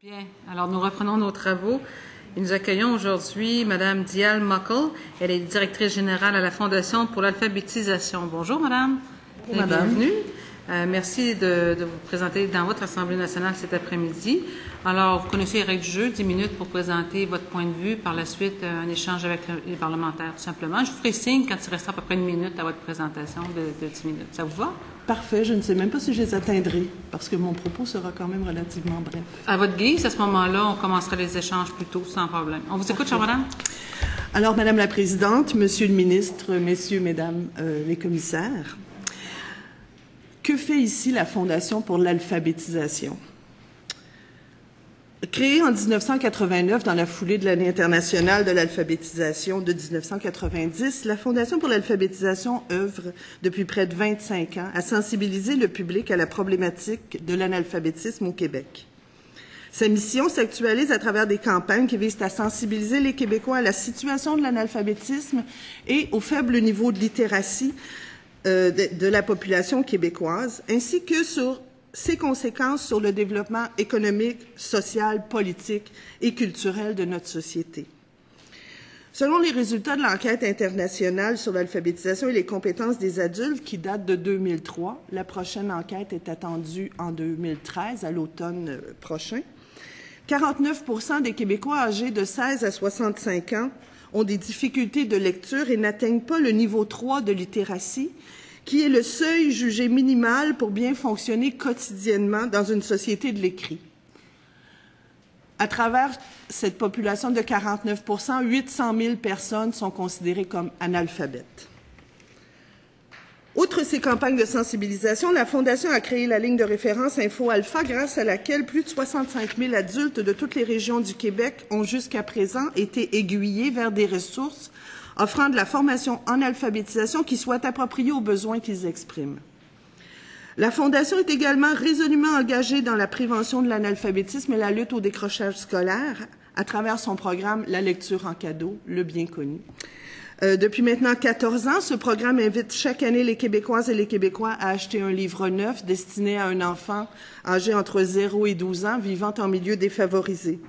Bien, alors nous reprenons nos travaux et nous accueillons aujourd'hui Mme Dial Muckle. Elle est directrice générale à la Fondation pour l'alphabétisation. Bonjour Madame. Bonjour Madame. Bienvenue. Merci de vous présenter dans votre Assemblée nationale cet après-midi. Alors, vous connaissez les règles du jeu, 10 minutes pour présenter votre point de vue. Par la suite, un échange avec les parlementaires, tout simplement. Je vous ferai signe quand il restera à peu près une minute à votre présentation de 10 minutes. Ça vous va? Parfait. Je ne sais même pas si je les atteindrai, parce que mon propos sera quand même relativement bref. À votre guise, à ce moment-là, on commencera les échanges plus tôt, sans problème. On vous écoute, chère madame? Alors, Madame la Présidente, Monsieur le Ministre, Messieurs, Mesdames les commissaires, que fait ici la Fondation pour l'alphabétisation? Créée en 1989 dans la foulée de l'année internationale de l'alphabétisation de 1990, la Fondation pour l'alphabétisation œuvre depuis près de 25 ans à sensibiliser le public à la problématique de l'analphabétisme au Québec. Sa mission s'actualise à travers des campagnes qui visent à sensibiliser les Québécois à la situation de l'analphabétisme et au faible niveau de littératie de la population québécoise, ainsi que sur ses conséquences sur le développement économique, social, politique et culturel de notre société. Selon les résultats de l'enquête internationale sur l'alphabétisation et les compétences des adultes, qui date de 2003, la prochaine enquête est attendue en 2013, à l'automne prochain, 49% des Québécois âgés de 16 à 65 ans ont des difficultés de lecture et n'atteignent pas le niveau 3 de littératie, qui est le seuil jugé minimal pour bien fonctionner quotidiennement dans une société de l'écrit. À travers cette population de 49 %, 800 000 personnes sont considérées comme analphabètes. Outre ces campagnes de sensibilisation, la Fondation a créé la ligne de référence Info Alpha, grâce à laquelle plus de 65 000 adultes de toutes les régions du Québec ont jusqu'à présent été aiguillés vers des ressources offrant de la formation en alphabétisation qui soit appropriée aux besoins qu'ils expriment. La Fondation est également résolument engagée dans la prévention de l'analphabétisme et la lutte au décrochage scolaire à travers son programme La lecture en cadeau, le bien connu. Depuis maintenant 14 ans, ce programme invite chaque année les Québécoises et les Québécois à acheter un livre neuf destiné à un enfant âgé entre 0 et 12 ans vivant en milieu défavorisé.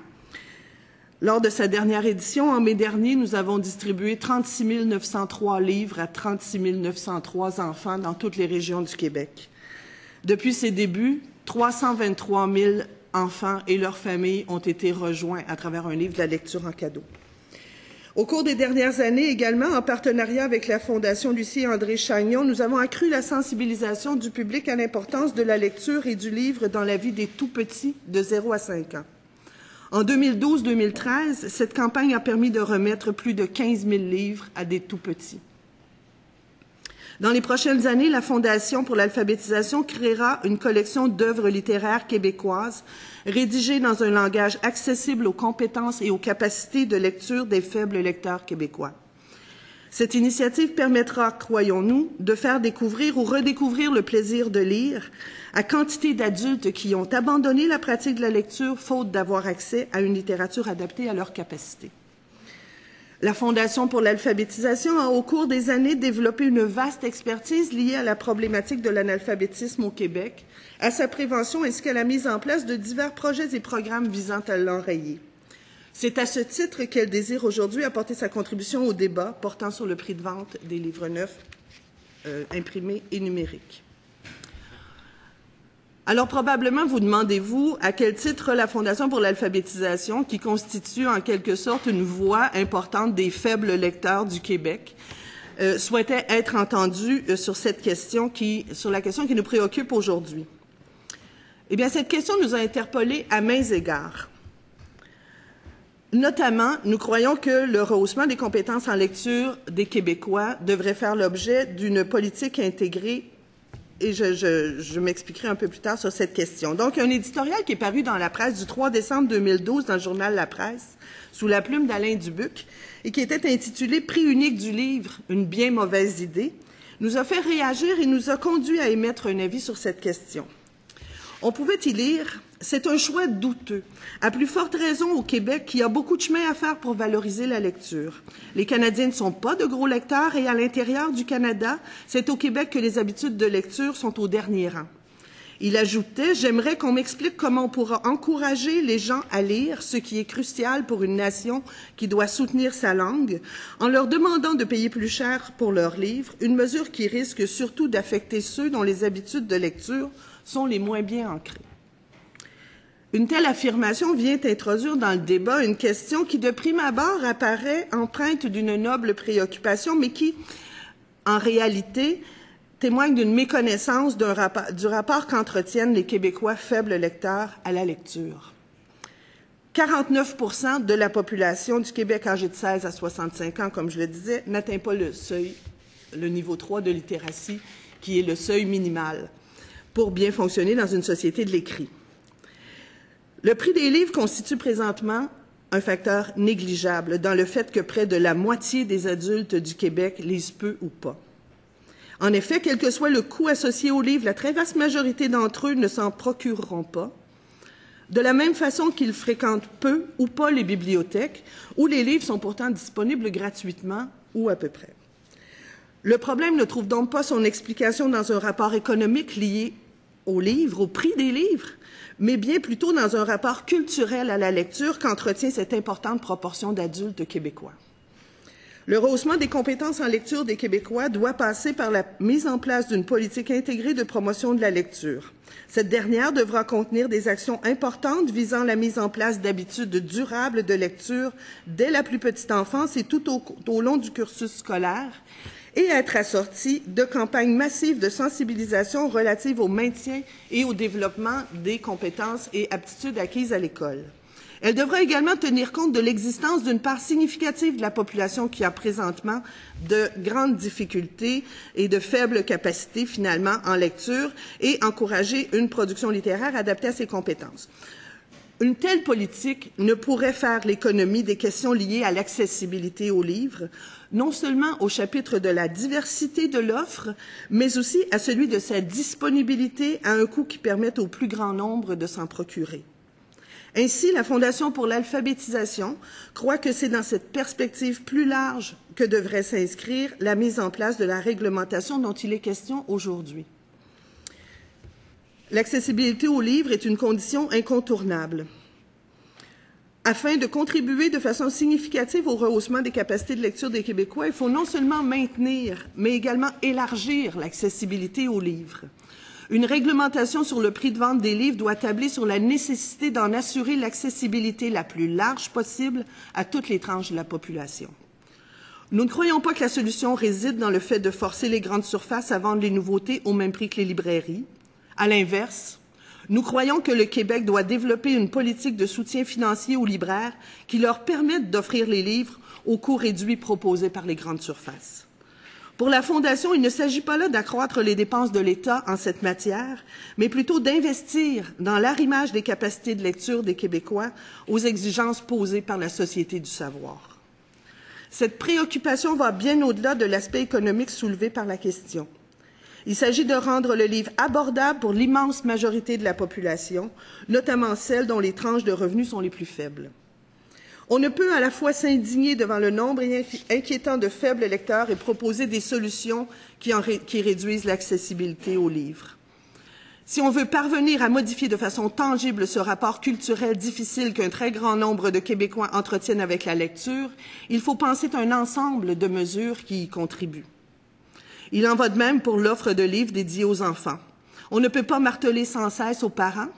Lors de sa dernière édition, en mai dernier, nous avons distribué 36 903 livres à 36 903 enfants dans toutes les régions du Québec. Depuis ses débuts, 323 000 enfants et leurs familles ont été rejoints à travers un livre de la lecture en cadeau. Au cours des dernières années également, en partenariat avec la Fondation Lucie et André Chagnon, nous avons accru la sensibilisation du public à l'importance de la lecture et du livre dans la vie des tout-petits de 0 à 5 ans. En 2012-2013, cette campagne a permis de remettre plus de 15 000 livres à des tout-petits. Dans les prochaines années, la Fondation pour l'alphabétisation créera une collection d'œuvres littéraires québécoises rédigées dans un langage accessible aux compétences et aux capacités de lecture des faibles lecteurs québécois. Cette initiative permettra, croyons-nous, de faire découvrir ou redécouvrir le plaisir de lire à quantité d'adultes qui ont abandonné la pratique de la lecture faute d'avoir accès à une littérature adaptée à leurs capacités. La Fondation pour l'alphabétisation a, au cours des années, développé une vaste expertise liée à la problématique de l'analphabétisme au Québec, à sa prévention ainsi qu'à la mise en place de divers projets et programmes visant à l'enrayer. C'est à ce titre qu'elle désire aujourd'hui apporter sa contribution au débat portant sur le prix de vente des livres neufs imprimés et numériques. Alors, probablement, vous demandez-vous à quel titre la Fondation pour l'alphabétisation, qui constitue en quelque sorte une voix importante des faibles lecteurs du Québec, souhaitait être entendue sur la question qui nous préoccupe aujourd'hui. Eh bien, cette question nous a interpellés à maints égards. Notamment, nous croyons que le rehaussement des compétences en lecture des Québécois devrait faire l'objet d'une politique intégrée, et je m'expliquerai un peu plus tard sur cette question. Donc, un éditorial qui est paru dans la presse du 3 décembre 2012 dans le journal La Presse, sous la plume d'Alain Dubuc, et qui était intitulé « Prix unique du livre, une bien mauvaise idée », nous a fait réagir et nous a conduit à émettre un avis sur cette question. On pouvait y lire « C'est un choix douteux, à plus forte raison au Québec qui a beaucoup de chemin à faire pour valoriser la lecture. Les Canadiens ne sont pas de gros lecteurs et à l'intérieur du Canada, c'est au Québec que les habitudes de lecture sont au dernier rang. Il ajoutait « J'aimerais qu'on m'explique comment on pourra encourager les gens à lire, ce qui est crucial pour une nation qui doit soutenir sa langue, en leur demandant de payer plus cher pour leurs livres, une mesure qui risque surtout d'affecter ceux dont les habitudes de lecture sont les moins bien ancrées. » Une telle affirmation vient introduire dans le débat une question qui, de prime abord, apparaît empreinte d'une noble préoccupation, mais qui, en réalité, témoigne d'une méconnaissance du rapport qu'entretiennent les Québécois faibles lecteurs à la lecture. 49% de la population du Québec âgée de 16 à 65 ans, comme je le disais, n'atteint pas le niveau 3 de littératie, qui est le seuil minimal pour bien fonctionner dans une société de l'écrit. Le prix des livres constitue présentement un facteur négligeable dans le fait que près de la moitié des adultes du Québec lisent peu ou pas. En effet, quel que soit le coût associé aux livres, la très vaste majorité d'entre eux ne s'en procureront pas, de la même façon qu'ils fréquentent peu ou pas les bibliothèques, où les livres sont pourtant disponibles gratuitement ou à peu près. Le problème ne trouve donc pas son explication dans un rapport économique lié aux livres, au prix des livres, mais bien plutôt dans un rapport culturel à la lecture qu'entretient cette importante proportion d'adultes québécois. Le rehaussement des compétences en lecture des Québécois doit passer par la mise en place d'une politique intégrée de promotion de la lecture. Cette dernière devra contenir des actions importantes visant la mise en place d'habitudes durables de lecture dès la plus petite enfance et tout au long du cursus scolaire, et être assortie de campagnes massives de sensibilisation relatives au maintien et au développement des compétences et aptitudes acquises à l'école. Elle devra également tenir compte de l'existence d'une part significative de la population qui a présentement de grandes difficultés et de faibles capacités, finalement, en lecture et encourager une production littéraire adaptée à ses compétences. Une telle politique ne pourrait faire l'économie des questions liées à l'accessibilité aux livres, non seulement au chapitre de la diversité de l'offre, mais aussi à celui de sa disponibilité à un coût qui permette au plus grand nombre de s'en procurer. Ainsi, la Fondation pour l'alphabétisation croit que c'est dans cette perspective plus large que devrait s'inscrire la mise en place de la réglementation dont il est question aujourd'hui. L'accessibilité aux livres est une condition incontournable. Afin de contribuer de façon significative au rehaussement des capacités de lecture des Québécois, il faut non seulement maintenir, mais également élargir l'accessibilité aux livres. Une réglementation sur le prix de vente des livres doit tabler sur la nécessité d'en assurer l'accessibilité la plus large possible à toutes les tranches de la population. Nous ne croyons pas que la solution réside dans le fait de forcer les grandes surfaces à vendre les nouveautés au même prix que les librairies. À l'inverse, nous croyons que le Québec doit développer une politique de soutien financier aux libraires qui leur permette d'offrir les livres au coût réduit proposé par les grandes surfaces. Pour la Fondation, il ne s'agit pas là d'accroître les dépenses de l'État en cette matière, mais plutôt d'investir dans l'arrimage des capacités de lecture des Québécois aux exigences posées par la société du savoir. Cette préoccupation va bien au-delà de l'aspect économique soulevé par la question. Il s'agit de rendre le livre abordable pour l'immense majorité de la population, notamment celle dont les tranches de revenus sont les plus faibles. On ne peut à la fois s'indigner devant le nombre inquiétant de faibles lecteurs et proposer des solutions qui réduisent l'accessibilité aux livres. Si on veut parvenir à modifier de façon tangible ce rapport culturel difficile qu'un très grand nombre de Québécois entretiennent avec la lecture, il faut penser un ensemble de mesures qui y contribuent. Il en va de même pour l'offre de livres dédiés aux enfants. On ne peut pas marteler sans cesse aux parents,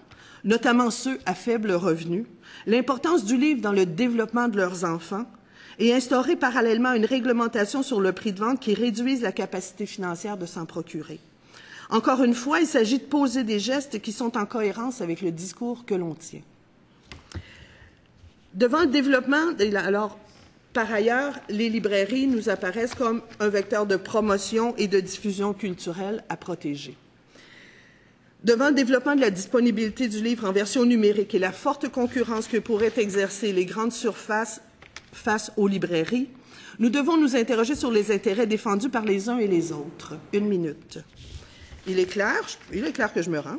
notamment ceux à faible revenu, l'importance du livre dans le développement de leurs enfants et instaurer parallèlement une réglementation sur le prix de vente qui réduise la capacité financière de s'en procurer. Encore une fois, il s'agit de poser des gestes qui sont en cohérence avec le discours que l'on tient. Devant le développement, alors, par ailleurs, les librairies nous apparaissent comme un vecteur de promotion et de diffusion culturelle à protéger. Devant le développement de la disponibilité du livre en version numérique et la forte concurrence que pourraient exercer les grandes surfaces face aux librairies, nous devons nous interroger sur les intérêts défendus par les uns et les autres. Une minute. Il est clair que je me rends.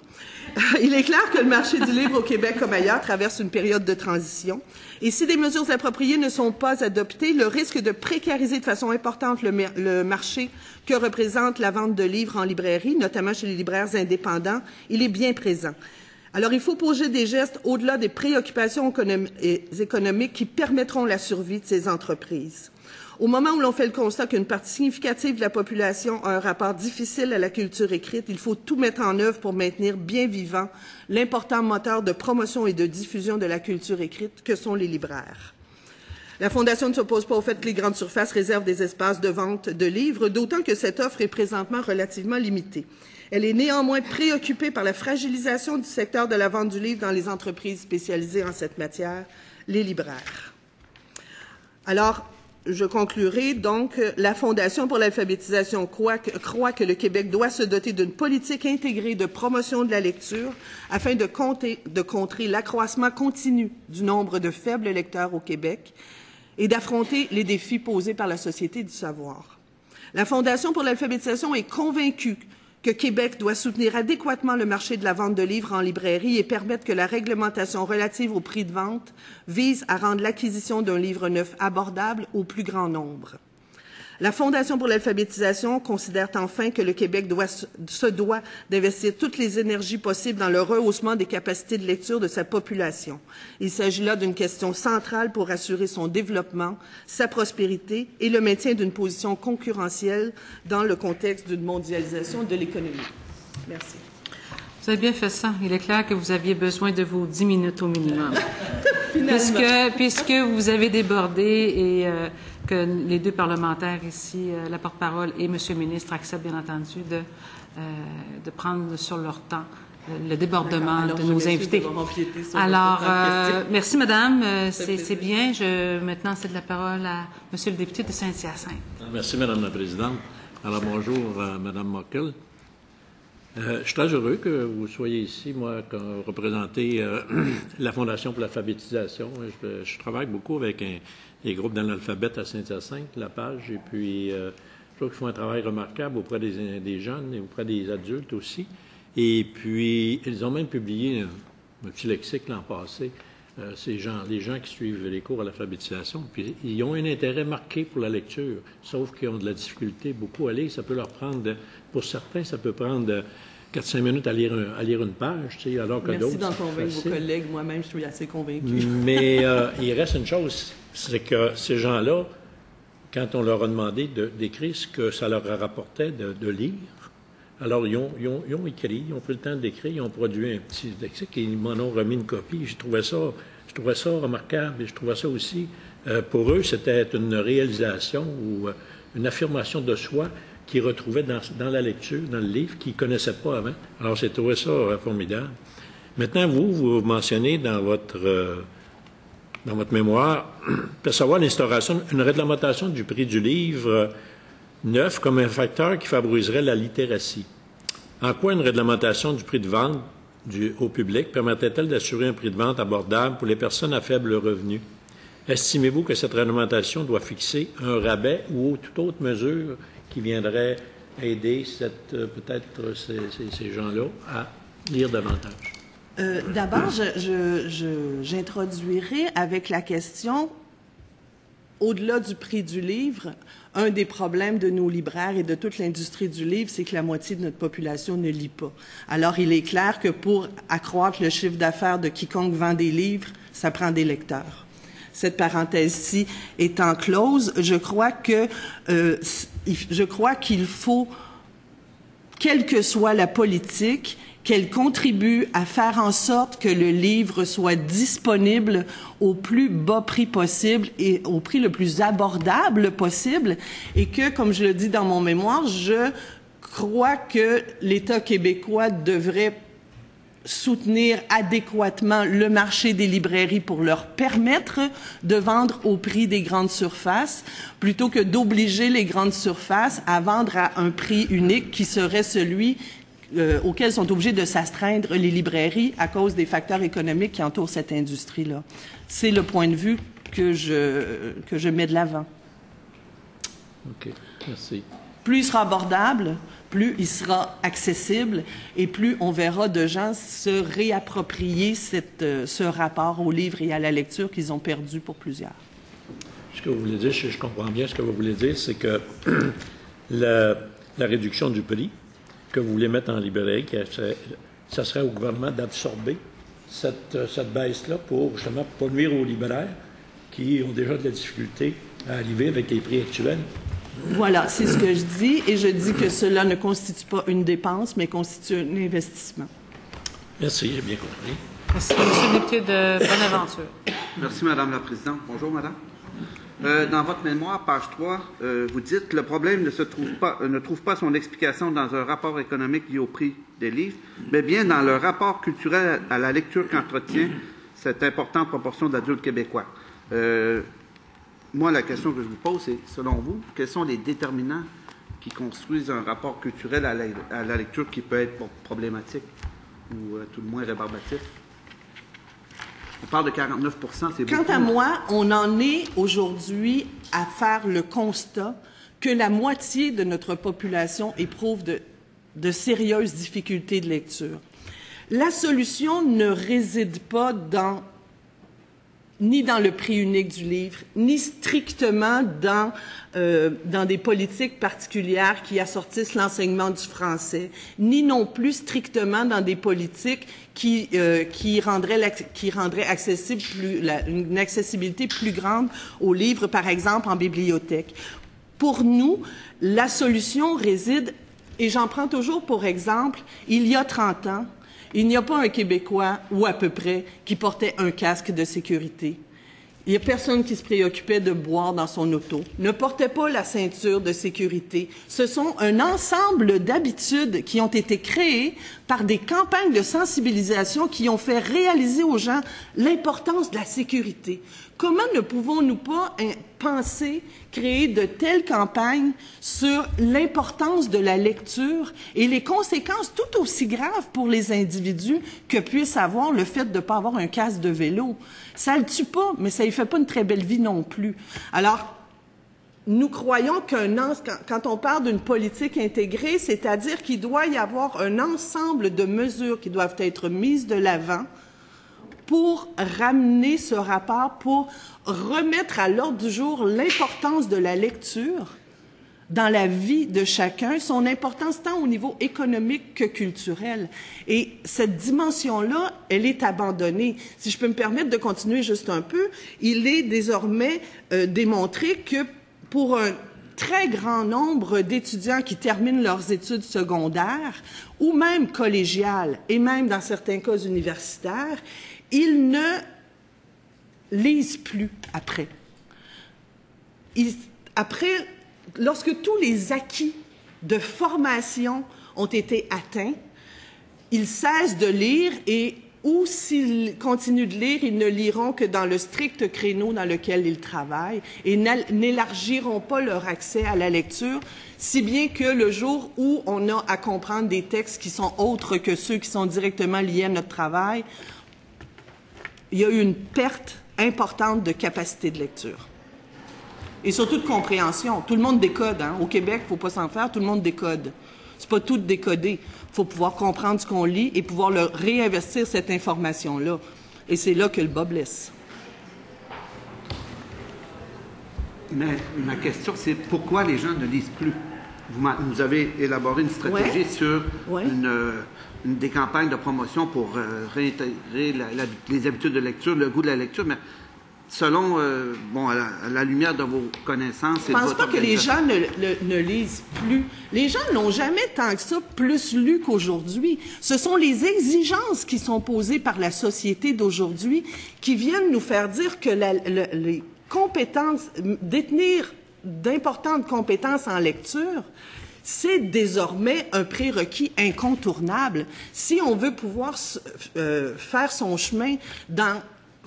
Il est clair que le marché du livre au Québec comme ailleurs traverse une période de transition. Et si des mesures appropriées ne sont pas adoptées, le risque de précariser de façon importante le marché que représente la vente de livres en librairie, notamment chez les libraires indépendants, il est bien présent. Alors, il faut poser des gestes au-delà des préoccupations économiques qui permettront la survie de ces entreprises. Au moment où l'on fait le constat qu'une partie significative de la population a un rapport difficile à la culture écrite, il faut tout mettre en œuvre pour maintenir bien vivant l'important moteur de promotion et de diffusion de la culture écrite que sont les libraires. La Fondation ne s'oppose pas au fait que les grandes surfaces réservent des espaces de vente de livres, d'autant que cette offre est présentement relativement limitée. Elle est néanmoins préoccupée par la fragilisation du secteur de la vente du livre dans les entreprises spécialisées en cette matière, les libraires. Alors, je conclurai donc, la Fondation pour l'alphabétisation croit que le Québec doit se doter d'une politique intégrée de promotion de la lecture afin de contrer l'accroissement continu du nombre de faibles lecteurs au Québec et d'affronter les défis posés par la société du savoir. La Fondation pour l'alphabétisation est convaincue que Québec doit soutenir adéquatement le marché de la vente de livres en librairie et permettre que la réglementation relative au prix de vente vise à rendre l'acquisition d'un livre neuf abordable au plus grand nombre. La Fondation pour l'alphabétisation considère enfin que le Québec se doit d'investir toutes les énergies possibles dans le rehaussement des capacités de lecture de sa population. Il s'agit là d'une question centrale pour assurer son développement, sa prospérité et le maintien d'une position concurrentielle dans le contexte d'une mondialisation de l'économie. Merci. Vous avez bien fait ça. Il est clair que vous aviez besoin de vos 10 minutes au minimum. puisque vous avez débordé et que les deux parlementaires ici, la porte-parole et M. le ministre, acceptent bien entendu de prendre sur leur temps le débordement de nos invités. Alors, merci Madame, c'est bien. Maintenant, c'est de la parole à M. le député de Saint-Hyacinthe. Merci Madame la Présidente. Alors bonjour Madame Mockel. Je suis très heureux que vous soyez ici, moi, représenter la Fondation pour l'alphabétisation. Je travaille beaucoup avec les groupes d'analphabètes à Saint-Hyacinthe, La Page, et puis je trouve qu'ils font un travail remarquable auprès des jeunes et auprès des adultes aussi. Et puis, ils ont même publié un petit lexique l'an passé, les gens qui suivent les cours à l'alphabétisation, puis ils ont un intérêt marqué pour la lecture, sauf qu'ils ont de la difficulté beaucoup à lire. Ça peut leur prendre, pour certains, ça peut prendre 4-5 minutes à lire une page, tu sais, alors que d'autres... Merci d'en convaincre vos collègues. Moi-même, je suis assez convaincue. Mais il reste une chose, c'est que ces gens-là, quand on leur a demandé d'écrire ce que ça leur rapportait de lire, alors ils ont écrit, ils ont pris le temps d'écrire, ils ont produit un petit lexique et ils m'en ont remis une copie. Je trouvais ça remarquable et je trouvais ça aussi, pour eux, c'était une réalisation ou une affirmation de soi qu'ils retrouvaient dans la lecture, dans le livre, qu'ils ne connaissaient pas avant. Alors, j'ai trouvé ça formidable. Maintenant, vous mentionnez dans votre mémoire, pour savoir l'instauration, une réglementation du prix du livre neuf comme un facteur qui favoriserait la littératie. En quoi une réglementation du prix de vente au public permettrait-elle d'assurer un prix de vente abordable pour les personnes à faible revenu? Estimez-vous que cette réglementation doit fixer un rabais ou toute autre mesure qui viendrait aider peut-être ces gens-là à lire davantage? D'abord, j'introduirai avec la question, au-delà du prix du livre, un des problèmes de nos libraires et de toute l'industrie du livre, c'est que la moitié de notre population ne lit pas. Alors, il est clair que pour accroître le chiffre d'affaires de quiconque vend des livres, ça prend des lecteurs. Cette parenthèse-ci étant close, je crois qu'il faut, quelle que soit la politique, qu'elle contribue à faire en sorte que le livre soit disponible au plus bas prix possible et au prix le plus abordable possible, et que, comme je le dis dans mon mémoire, je crois que l'État québécois devrait soutenir adéquatement le marché des librairies pour leur permettre de vendre au prix des grandes surfaces, plutôt que d'obliger les grandes surfaces à vendre à un prix unique qui serait celui auxquels sont obligés de s'astreindre les librairies à cause des facteurs économiques qui entourent cette industrie-là. C'est le point de vue que je mets de l'avant. OK. Merci. plus il sera abordable, plus il sera accessible et plus on verra de gens se réapproprier ce rapport au livre et à la lecture qu'ils ont perdu pour plusieurs. Ce que vous voulez dire, je comprends bien ce que vous voulez dire, c'est que la réduction du prix que vous voulez mettre en librairie, ça serait au gouvernement d'absorber cette baisse-là pour justement pas nuire aux libraires qui ont déjà de la difficulté à arriver avec les prix actuels. Voilà, c'est ce que je dis, et je dis que cela ne constitue pas une dépense, mais constitue un investissement. Merci, j'ai bien compris. Merci, Monsieur le député de Bonaventure. Merci, Madame la Présidente. Bonjour, Madame. Dans votre mémoire, page 3, vous dites « Le problème ne trouve pas son explication dans un rapport économique lié au prix des livres, mais bien dans le rapport culturel à la lecture qu'entretient cette importante proportion d'adultes québécois. » Moi, la question que je vous pose, c'est, selon vous, quels sont les déterminants qui construisent un rapport culturel à la lecture qui peut être problématique ou tout le moins rébarbatif? On parle de 49 %, c'est beaucoup. Quant à moi, on en est aujourd'hui à faire le constat que la moitié de notre population éprouve de sérieuses difficultés de lecture. La solution ne réside pas ni dans le prix unique du livre, ni strictement dans des politiques particulières qui assortissent l'enseignement du français, ni non plus strictement dans des politiques qui rendraient accessible une accessibilité plus grande aux livres, par exemple en bibliothèque. Pour nous, la solution réside, et j'en prends toujours pour exemple, il y a 30 ans, il n'y a pas un Québécois, ou à peu près, qui portait un casque de sécurité. Il n'y a personne qui se préoccupait de boire dans son auto, ne portait pas la ceinture de sécurité. Ce sont un ensemble d'habitudes qui ont été créées par des campagnes de sensibilisation qui ont fait réaliser aux gens l'importance de la sécurité. Comment ne pouvons-nous pas penser, créer de telles campagnes sur l'importance de la lecture et les conséquences tout aussi graves pour les individus que puisse avoir le fait de ne pas avoir un casque de vélo? Ça ne le tue pas, mais ça ne lui fait pas une très belle vie non plus. Alors, nous croyons quand on parle d'une politique intégrée, c'est-à-dire qu'il doit y avoir un ensemble de mesures qui doivent être mises de l'avant pour ramener ce rapport, pour remettre à l'ordre du jour l'importance de la lecture dans la vie de chacun, son importance tant au niveau économique que culturel. Et cette dimension-là, elle est abandonnée. Si je peux me permettre de continuer juste un peu, il est désormais démontré que pour un très grand nombre d'étudiants qui terminent leurs études secondaires ou même collégiales et même dans certains cas universitaires, ils ne lisent plus après. Lorsque tous les acquis de formation ont été atteints, ils cessent de lire et ou s'ils continuent de lire, ils ne liront que dans le strict créneau dans lequel ils travaillent et n'élargiront pas leur accès à la lecture, si bien que le jour où on a à comprendre des textes qui sont autres que ceux qui sont directement liés à notre travail, il y a eu une perte importante de capacité de lecture. Et surtout de compréhension. Tout le monde décode. Hein? Au Québec, il ne faut pas s'en faire, tout le monde décode. C'est pas tout décodé. Il faut pouvoir comprendre ce qu'on lit et pouvoir réinvestir cette information-là. Et c'est là que le bas blesse. Mais ma question, c'est pourquoi les gens ne lisent plus? Vous avez élaboré une stratégie sur des campagnes de promotion pour réintégrer les habitudes de lecture, le goût de la lecture, mais selon, à la lumière de vos connaissances... Je ne pense pas que les gens ne lisent plus. Les gens n'ont jamais tant que ça plus lu qu'aujourd'hui. Ce sont les exigences qui sont posées par la société d'aujourd'hui qui viennent nous faire dire que les compétences, détenir d'importantes compétences en lecture, c'est désormais un prérequis incontournable si on veut pouvoir faire son chemin dans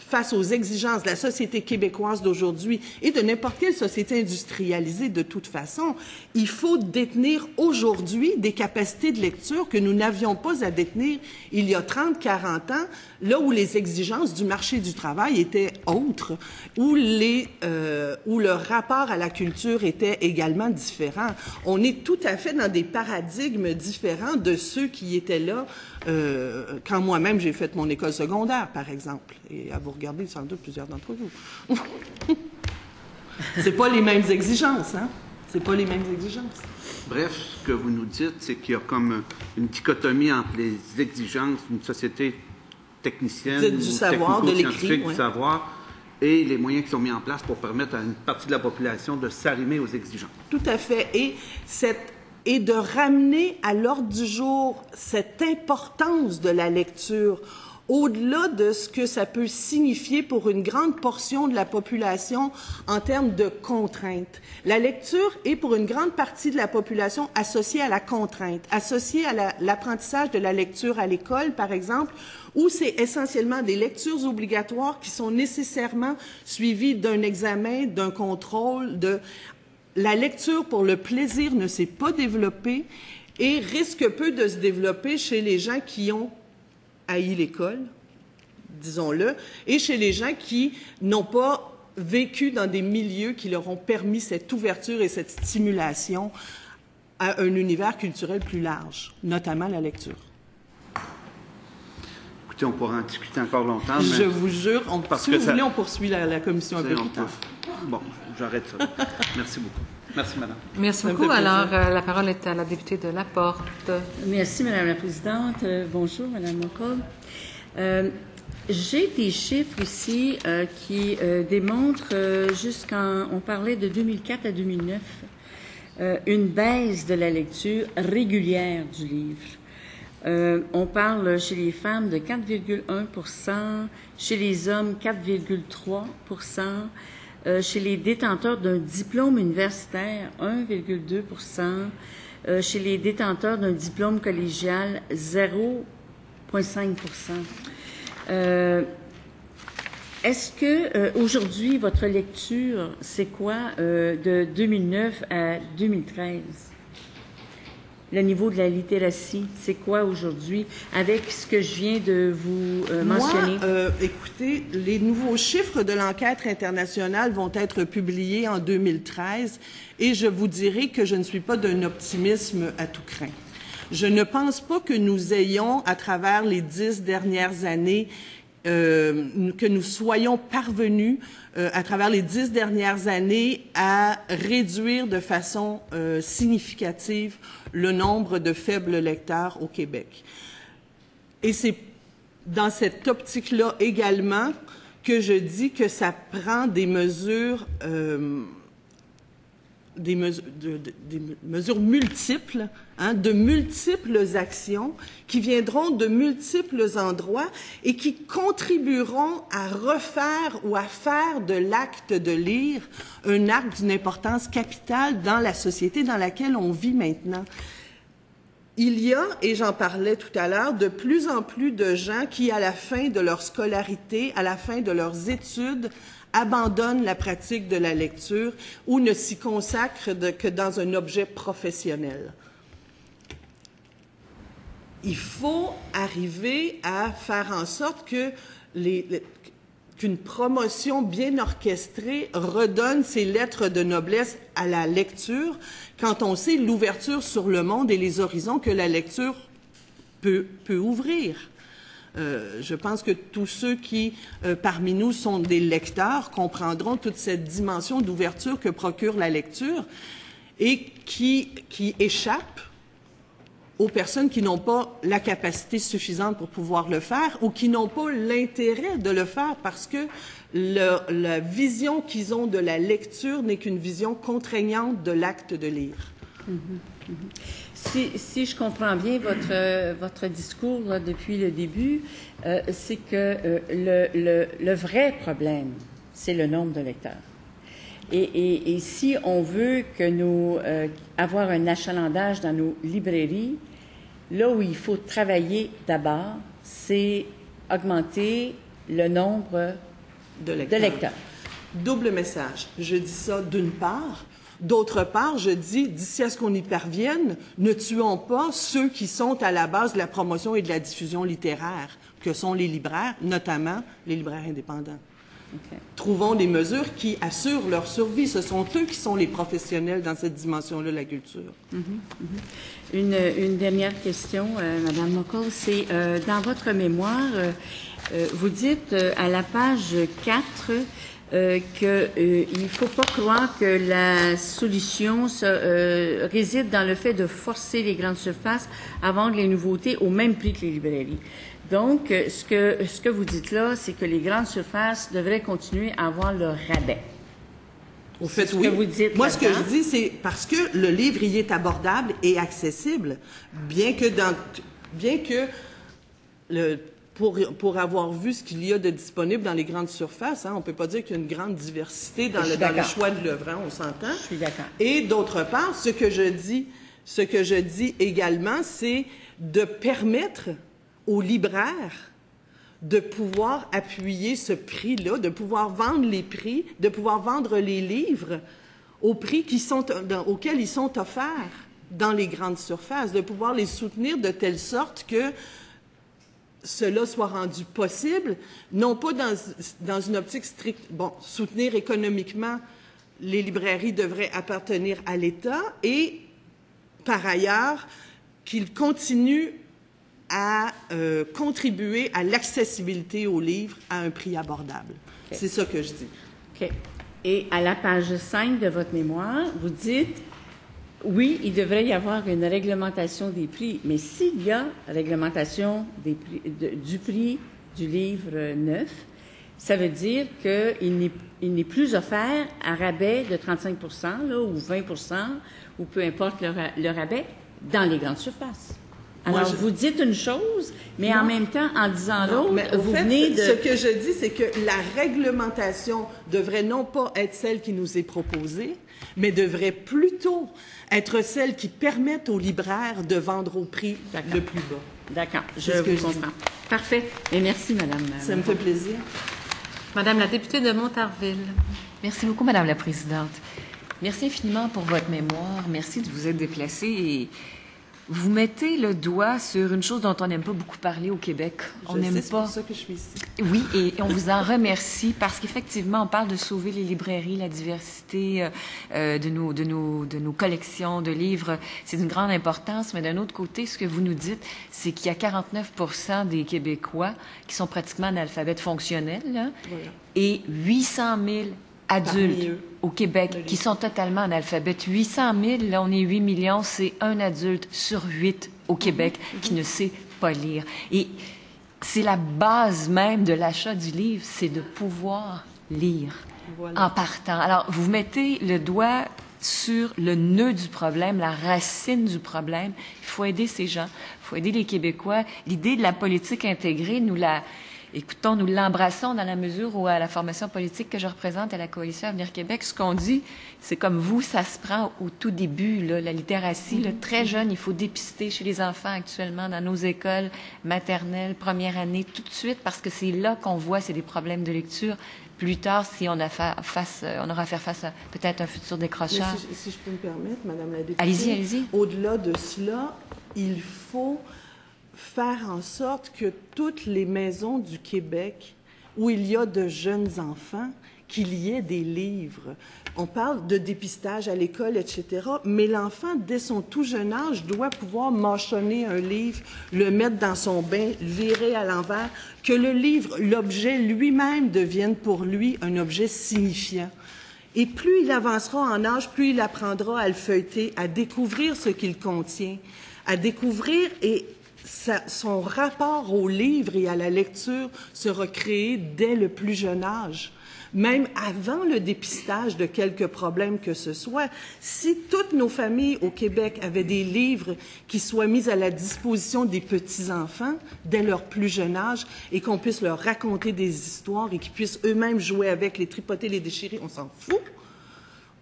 face aux exigences de la société québécoise d'aujourd'hui et de n'importe quelle société industrialisée de toute façon, il faut détenir aujourd'hui des capacités de lecture que nous n'avions pas à détenir il y a 30, 40 ans, là où les exigences du marché du travail étaient autres, où le rapport à la culture était également différent. On est tout à fait dans des paradigmes différents de ceux qui étaient là quand moi-même j'ai fait mon école secondaire, par exemple. Et à vous regarder, sans doute, plusieurs d'entre vous. C'est pas les mêmes exigences, hein? C'est pas les mêmes exigences. Bref, ce que vous nous dites, c'est qu'il y a comme une dichotomie entre les exigences d'une société technicienne du savoir, de l'écrit, du savoir, et les moyens qui sont mis en place pour permettre à une partie de la population de s'arrimer aux exigences. Tout à fait. Et de ramener à l'ordre du jour cette importance de la lecture, au-delà de ce que ça peut signifier pour une grande portion de la population en termes de contraintes. La lecture est pour une grande partie de la population associée à la contrainte, associée à l'apprentissage de la lecture à l'école, par exemple, où c'est essentiellement des lectures obligatoires qui sont nécessairement suivies d'un examen, d'un contrôle, La lecture pour le plaisir ne s'est pas développée et risque peu de se développer chez les gens qui ont haï l'école, disons-le, et chez les gens qui n'ont pas vécu dans des milieux qui leur ont permis cette ouverture et cette stimulation à un univers culturel plus large, notamment la lecture. Écoutez, on pourra en discuter encore longtemps. Mais... Je vous jure, si vous voulez, on poursuit la commission un peu plus tard. Bon, j'arrête ça. Merci beaucoup. Merci, madame. Merci beaucoup. Alors, la parole est à la députée de Laporte. Merci, madame la présidente. Bonjour, madame Moncol. J'ai des chiffres ici qui démontrent on parlait de 2004 à 2009, une baisse de la lecture régulière du livre. On parle chez les femmes de 4,1 %, chez les hommes 4,3 %, chez les détenteurs d'un diplôme universitaire 1,2 %, chez les détenteurs d'un diplôme collégial 0,5 %. Est-ce que aujourd'hui votre lecture, c'est quoi de 2009 à 2013? Le niveau de la littératie, c'est quoi aujourd'hui avec ce que je viens de vous mentionner? Écoutez, les nouveaux chiffres de l'enquête internationale vont être publiés en 2013 et je vous dirai que je ne suis pas d'un optimisme à tout crin. Je ne pense pas que nous ayons, à travers les 10 dernières années, que nous soyons parvenus, à travers les 10 dernières années, à réduire de façon significative le nombre de faibles lecteurs au Québec. Et c'est dans cette optique-là également que je dis que ça prend des mesures multiples, de multiples actions qui viendront de multiples endroits et qui contribueront à refaire ou à faire de l'acte de lire un acte d'une importance capitale dans la société dans laquelle on vit maintenant. Il y a, et j'en parlais tout à l'heure, de plus en plus de gens qui, à la fin de leur scolarité, à la fin de leurs études, abandonnent la pratique de la lecture ou ne s'y consacrent que dans un objet professionnel. Il faut arriver à faire en sorte que qu'une promotion bien orchestrée redonne ses lettres de noblesse à la lecture quand on sait l'ouverture sur le monde et les horizons que la lecture peut ouvrir. Je pense que tous ceux qui, parmi nous, sont des lecteurs comprendront toute cette dimension d'ouverture que procure la lecture et qui échappe aux personnes qui n'ont pas la capacité suffisante pour pouvoir le faire ou qui n'ont pas l'intérêt de le faire parce que la vision qu'ils ont de la lecture n'est qu'une vision contraignante de l'acte de lire. Si je comprends bien votre discours là, depuis le début, c'est que le vrai problème, c'est le nombre de lecteurs. Et si on veut que avoir un achalandage dans nos librairies, là où il faut travailler d'abord, c'est augmenter le nombre de lecteurs. Double message. Je dis ça d'une part. D'autre part, je dis, d'ici à ce qu'on y parvienne, ne tuons pas ceux qui sont à la base de la promotion et de la diffusion littéraire, que sont les libraires, notamment les libraires indépendants. Okay. Trouvons des mesures qui assurent leur survie. Ce sont eux qui sont les professionnels dans cette dimension-là de la culture. Une dernière question, Madame Mockle, c'est dans votre mémoire, vous dites à la page 4 qu'il ne faut pas croire que la solution réside dans le fait de forcer les grandes surfaces à vendre les nouveautés au même prix que les librairies. Donc, ce que vous dites là, c'est que les grandes surfaces devraient continuer à avoir leur rabais. Au fait, oui. Vous dites moi, ce que je dis, c'est parce que le livre y est abordable et accessible, bien que pour avoir vu ce qu'il y a de disponible dans les grandes surfaces, on ne peut pas dire qu'il y a une grande diversité dans le choix de l'œuvre, on s'entend. Je suis d'accord. Et d'autre part, ce que je dis également, c'est de permettre aux libraires de pouvoir appuyer ce prix-là, de pouvoir vendre les prix, de pouvoir vendre les livres au prix auxquels ils sont offerts dans les grandes surfaces, de pouvoir les soutenir de telle sorte que cela soit rendu possible, non pas dans une optique stricte. Bon, soutenir économiquement, les librairies devraient appartenir à l'État et, par ailleurs, qu'ils continuent à contribuer à l'accessibilité aux livres à un prix abordable. Okay. C'est ça que je dis. OK. Et à la page 5 de votre mémoire, vous dites, oui, il devrait y avoir une réglementation des prix, mais s'il y a réglementation des prix, du prix du livre neuf, ça veut dire qu'il n'est plus offert à rabais de 35 là, ou 20 ou peu importe le rabais, dans les grandes surfaces. Alors, vous dites une chose, mais en même temps, en disant l'autre, vous venez de... Ce que je dis, c'est que la réglementation devrait non pas être celle qui nous est proposée, mais devrait plutôt être celle qui permette aux libraires de vendre au prix le plus bas. D'accord, je vous comprends. Parfait. Et merci, Madame. Ça me fait plaisir. Madame la députée de Montarville. Merci beaucoup, Madame la Présidente. Merci infiniment pour votre mémoire. Merci de vous être déplacée et... Vous mettez le doigt sur une chose dont on n'aime pas beaucoup parler au Québec. On n'aime pas. C'est pour ça que je suis ici. Oui, et on vous en remercie parce qu'effectivement, on parle de sauver les librairies, la diversité de nos collections de livres. C'est d'une grande importance, mais d'un autre côté, ce que vous nous dites, c'est qu'il y a 49% des Québécois qui sont pratiquement analphabètes fonctionnels, là, et 800 000 adultes au Québec qui sont totalement analphabètes. 800 000, là, on est 8 millions, c'est un adulte sur 8 au Québec qui ne sait pas lire. Et c'est la base même de l'achat du livre, c'est de pouvoir lire en partant. Alors, vous mettez le doigt sur le nœud du problème, la racine du problème. Il faut aider ces gens, il faut aider les Québécois. L'idée de la politique intégrée, nous l'embrassons dans la mesure où, à la formation politique que je représente à la Coalition Avenir Québec, ce qu'on dit, c'est comme vous, ça se prend au tout début, là, la littératie. Là, très jeune, il faut dépister chez les enfants actuellement dans nos écoles maternelles, première année, tout de suite, parce que c'est là qu'on voit c'est des problèmes de lecture. Plus tard, si on aura à faire face à peut-être un futur décrocheur. Mais si je peux me permettre, Madame la députée. Allez-y. Au-delà de cela, il faut faire en sorte que toutes les maisons du Québec où il y a de jeunes enfants, qu'il y ait des livres. On parle de dépistage à l'école, etc., mais l'enfant, dès son tout jeune âge, doit pouvoir mâchonner un livre, le mettre dans son bain, virer à l'envers, que le livre, l'objet lui-même devienne pour lui un objet signifiant. Et plus il avancera en âge, plus il apprendra à le feuilleter, à découvrir ce qu'il contient, à découvrir et son rapport au livre et à la lecture sera créé dès le plus jeune âge. Même avant le dépistage de quelques problèmes que ce soit, si toutes nos familles au Québec avaient des livres qui soient mis à la disposition des petits-enfants dès leur plus jeune âge et qu'on puisse leur raconter des histoires et qu'ils puissent eux-mêmes jouer avec, les tripoter, les déchirer, on s'en fout.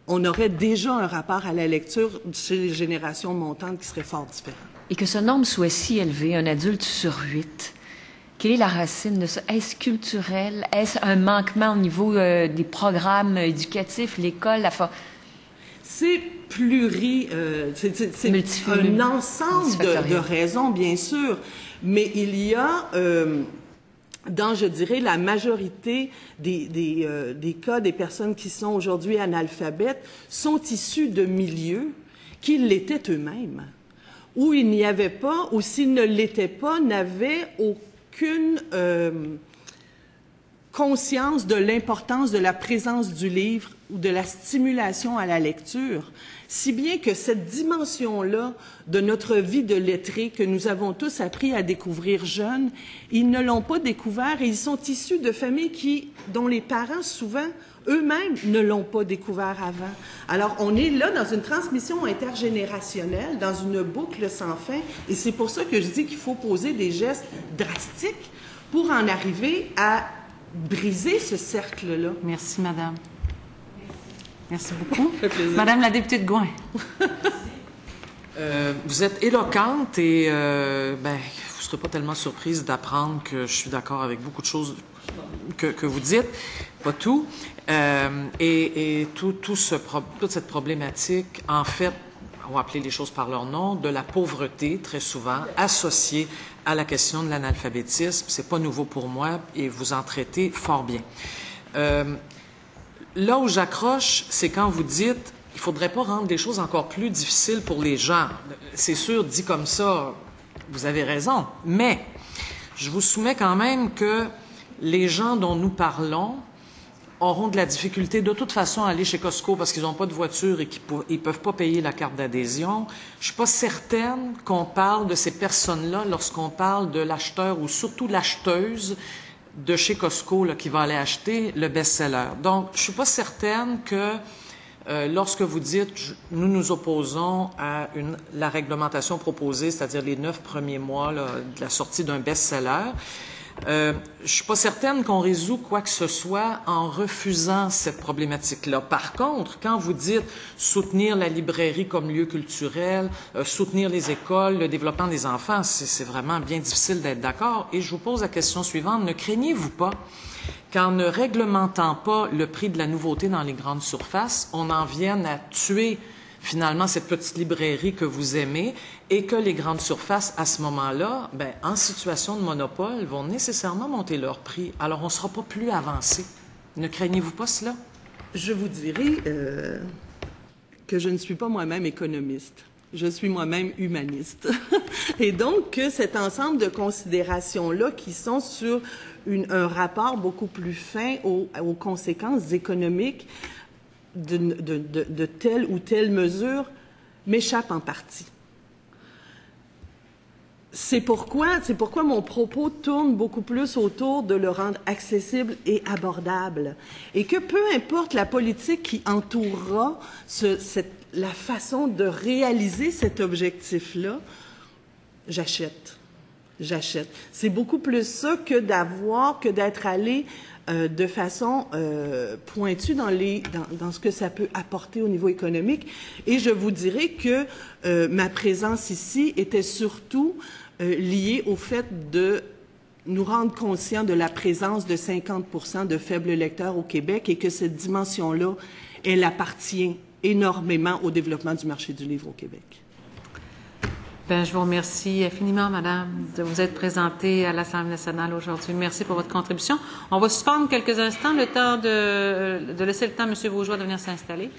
On aurait déjà un rapport à la lecture chez les générations montantes qui serait fort différent. Et que ce nombre soit si élevé, un adulte sur 8, Quelle est la racine de ça? Est-ce culturel? Est-ce un manquement au niveau des programmes éducatifs, l'école, C'est c'est un ensemble de raisons, bien sûr, mais il y a, dans, je dirais, la majorité des cas des personnes qui sont aujourd'hui analphabètes sont issus de milieux qui l'étaient eux-mêmes, où il n'y avait pas, ou s'ils ne l'étaient pas, n'avaient aucune conscience de l'importance de la présence du livre ou de la stimulation à la lecture, si bien que cette dimension-là de notre vie de lettrés que nous avons tous appris à découvrir jeunes, ils ne l'ont pas découvert et ils sont issus de familles dont les parents, souvent, eux-mêmes ne l'ont pas découvert avant. Alors, on est là dans une transmission intergénérationnelle, dans une boucle sans fin, et c'est pour ça que je dis qu'il faut poser des gestes drastiques pour en arriver à briser ce cercle-là. Merci, madame. Merci beaucoup. Madame la députée de Gouin. Vous êtes éloquente et vous ne serez pas tellement surprise d'apprendre que je suis d'accord avec beaucoup de choses que vous dites, pas tout. Toute cette problématique, en fait, on va appeler les choses par leur nom, de la pauvreté, très souvent, associée à la question de l'analphabétisme. C'est pas nouveau pour moi et vous en traitez fort bien. Là où j'accroche, c'est quand vous dites il faudrait pas rendre les choses encore plus difficiles pour les gens. C'est sûr, dit comme ça, vous avez raison, mais je vous soumets quand même que les gens dont nous parlons auront de la difficulté de toute façon à aller chez Costco parce qu'ils n'ont pas de voiture et qu'ils ne peuvent pas payer la carte d'adhésion. Je suis pas certaine qu'on parle de ces personnes-là lorsqu'on parle de l'acheteur ou surtout l'acheteuse de chez Costco là, qui va aller acheter le best-seller. Donc, je suis pas certaine que lorsque vous dites « nous nous opposons à la réglementation proposée, c'est-à-dire les 9 premiers mois là, de la sortie d'un best-seller », je suis pas certaine qu'on résout quoi que ce soit en refusant cette problématique-là. Par contre, quand vous dites soutenir la librairie comme lieu culturel, soutenir les écoles, le développement des enfants, c'est vraiment bien difficile d'être d'accord. Et je vous pose la question suivante. Ne craignez-vous pas qu'en ne réglementant pas le prix de la nouveauté dans les grandes surfaces, on en vienne à tuer finalement cette petite librairie que vous aimez et que les grandes surfaces, à ce moment-là, en situation de monopole, vont nécessairement monter leur prix. Alors, on ne sera pas plus avancé. Ne craignez-vous pas cela? Je vous dirais que je ne suis pas moi-même économiste. Je suis moi-même humaniste. Et donc, que cet ensemble de considérations-là qui sont sur un rapport beaucoup plus fin aux conséquences économiques de telle ou telle mesure m'échappe en partie. C'est pourquoi mon propos tourne beaucoup plus autour de le rendre accessible et abordable. Et que peu importe la politique qui entourera la façon de réaliser cet objectif-là, j'achète. C'est beaucoup plus ça que d'être allé de façon pointue dans ce que ça peut apporter au niveau économique. Et je vous dirais que ma présence ici était surtout liée au fait de nous rendre conscients de la présence de 50% de faibles lecteurs au Québec et que cette dimension-là, elle appartient énormément au développement du marché du livre au Québec. Je vous remercie infiniment, Madame, de vous être présentée à l'Assemblée nationale aujourd'hui. Merci pour votre contribution. On va suspendre quelques instants, le temps de laisser le temps à M. Vaugeois de venir s'installer.